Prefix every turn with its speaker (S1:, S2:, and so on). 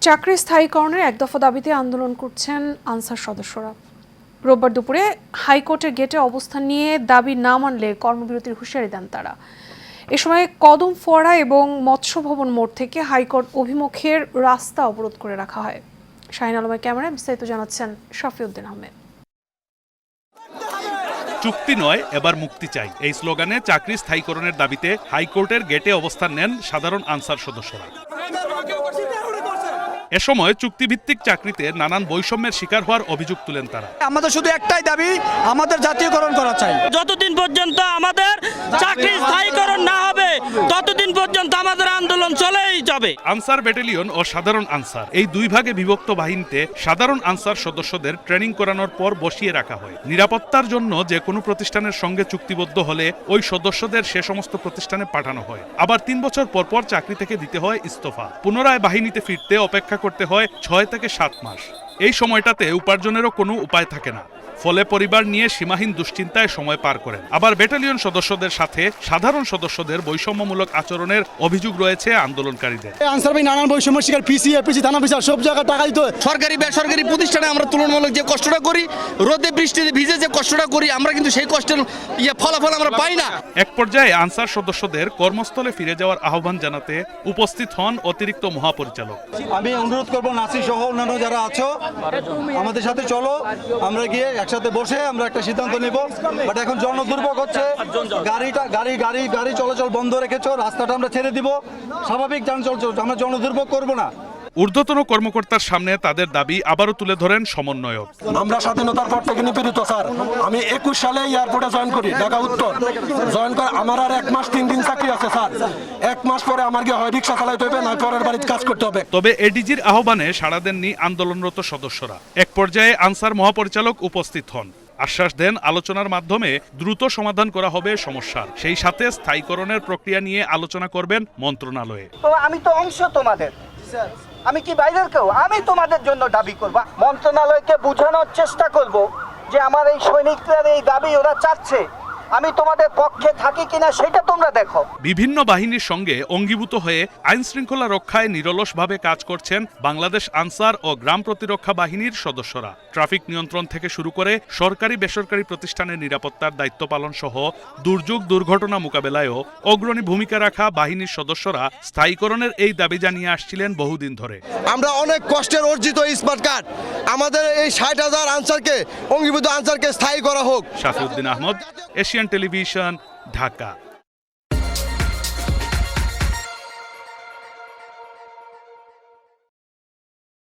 S1: চাকরি স্থায়ীকরণের এক দফা দাবিতে আন্দোলন করছেন আনসার সদস্যরা। রোববার দুপুরে হাইকোর্টের গেটে অবস্থান নিয়ে দাবি না মানলে কর্মবিরতির হুঁশিয়ারি দেন তারা। এ সময় কদম ফোয়ারা এবং মৎস্য ভবন মোড় থেকে হাইকোর্ট অভিমুখের রাস্তা অবরোধ করে রাখা হয়। শাহিন আলমের ক্যামেরায় বিস্তারিত জানাচ্ছেন শফিউদ্দিন আহমেদ।
S2: চুক্তি নয়, এবার মুক্তি চাই, এই স্লোগানে চাকরি স্থায়ীকরণের দাবিতে হাইকোর্টের গেটে অবস্থান নেন সাধারণ আনসার সদস্যরা। এ সময় চুক্তিভিত্তিক চাকরিতে নানান বৈষম্যের শিকার হওয়ার অভিযোগ তুলেন তারা।
S3: আমাদের শুধু একটাই দাবি, আমাদের জাতীয়করণ করা চাই।
S4: যতদিন পর্যন্ত আমাদের চাকরি স্থায়ীকরণ না হবে ততদিন পর্যন্ত আমাদের আন্দোলন চলেই যাবে।
S2: আনসার ব্যাটালিয়ন ও সাধারণ আনসার, এই দুই ভাগে বিভক্ত বাহিনীতে সাধারণ আনসার সদস্যদের ট্রেনিং করানোর পর বসিয়ে রাখা হয়। নিরাপত্তার জন্য যে কোনো প্রতিষ্ঠানের সঙ্গে চুক্তিবদ্ধ হলে ওই সদস্যদের সে সমস্ত প্রতিষ্ঠানে পাঠানো হয়। আবার 3 বছর পর পর চাকরি থেকে দিতে হয় ইস্তফা। পুনরায় বাহিনীতে ফিরতে অপেক্ষা করতে হয় 6 থেকে 7 মাস। এই সময়টাতে উপার্জনেরও কোনো উপায় থাকে না, ফলে পরিবার নিয়ে সীমাহীন দুশ্চিন্তায় সময় পার করেন। আবার ব্যাটালিয়ন সদস্যদের সাথে সাধারণ সদস্যদের বৈষম্যমূলক আচরণের অভিযোগ রয়েছে আন্দোলনকারীদের।
S3: আনসার ভাই নানান বৈষম্য শিকার, পিসি, এপিসি, থানা বিচার সব জায়গায় টাকা দিতে হয়।
S5: সরকারি বেসরকারি প্রতিষ্ঠানে আমরা তুলনামূলক যে কষ্টটা করি, রোদে বৃষ্টিতে ভিজে যে কষ্টটা করি, আমরা কিন্তু সেই কষ্টের ফলাফল আমরা পাই না।
S2: এক পর্যায়ে আনসার সদস্যদের কর্মস্থলে ফিরে যাওয়ার আহ্বান জানাতে উপস্থিত হন অতিরিক্ত মহাপরিচালক।
S6: আমি অনুরোধ করবো নাসির সহ অন্যান্য যারা আছো আমাদের সাথে চলো, আমরা গিয়ে একসাথে বসে আমরা একটা সিদ্ধান্ত নেব। বাট এখন জনদুর্ভোগ হচ্ছে, গাড়ি চলাচল বন্ধ রেখেছো, রাস্তাটা আমরা ছেড়ে দিব, স্বাভাবিক যান চলছে, আমরা জনদুর্ভোগ করবো না।
S2: ঊর্ধ্বতন কর্মকর্তার সামনে তাদের দাবি আবারও তুলে ধরেন সমন্বয়ক।
S7: আমরা স্বাধীনতার পর থেকে নিপীড়িত স্যার। আমি 21 সালে এয়ারপোর্টে জয়েন করি, ঢাকা উত্তর। জয়েন করে আমার আর 1 মাস 3 দিন চাকরি আছে স্যার। 1 মাস পরে আমার গিয়ে হয় রিক্সা চালাইতে হবে, নয় পরের বাড়িতে কাজ করতে হবে।
S2: তবে এডিজির আহ্বানে সাড়া দেননি আন্দোলনরত সদস্যরা। এক পর্যায়ে আনসার মহাপরিচালক উপস্থিত হন, আশ্বাস দেন আলোচনার মাধ্যমে দ্রুত সমাধান করা হবে সমস্যার। সেই সাথে স্থায়ীকরণের প্রক্রিয়া নিয়ে আলোচনা করবেন মন্ত্রণালয়ে।
S8: তো আমি তো অংশ তোমাদের, আমি কি বাইরের কেউ? আমি তোমাদের জন্য দাবি করব, মন্ত্রণালয়কে বোঝানোর চেষ্টা করব যে আমার এই সৈনিকদের এই দাবি ওরা চাচ্ছে, আমি তোমাদের পক্ষে থাকি কিনা সেটা তোমরা দেখো।
S2: বিভিন্ন বাহিনীর সঙ্গে অঙ্গীভূত হয়ে আইন শৃঙ্খলা রক্ষায় নিরলসভাবে কাজ করছেন বাংলাদেশ আনসার ও গ্রাম প্রতিরক্ষা বাহিনীর সদস্যরা। ট্রাফিক নিয়ন্ত্রণ থেকে শুরু করে সরকারি বেসরকারি প্রতিষ্ঠানের নিরাপত্তার দায়িত্ব পালন সহ দুর্যোগ দুর্ঘটনা মোকাবেলায়ও অগ্রণী ভূমিকা রাখা বাহিনীর সদস্যরা স্থায়ীকরণের এই দাবি জানিয়ে আসছিলেন বহুদিন ধরে।
S7: আমরা অনেক কষ্টের অর্জিত স্মার্ট কার্ড, আমাদের এই 60,000 আনসারকে, অঙ্গীভূত আনসারকে স্থায়ী করা হোক।
S2: Shafiuddin Ahmed, Asian television, Dhaka.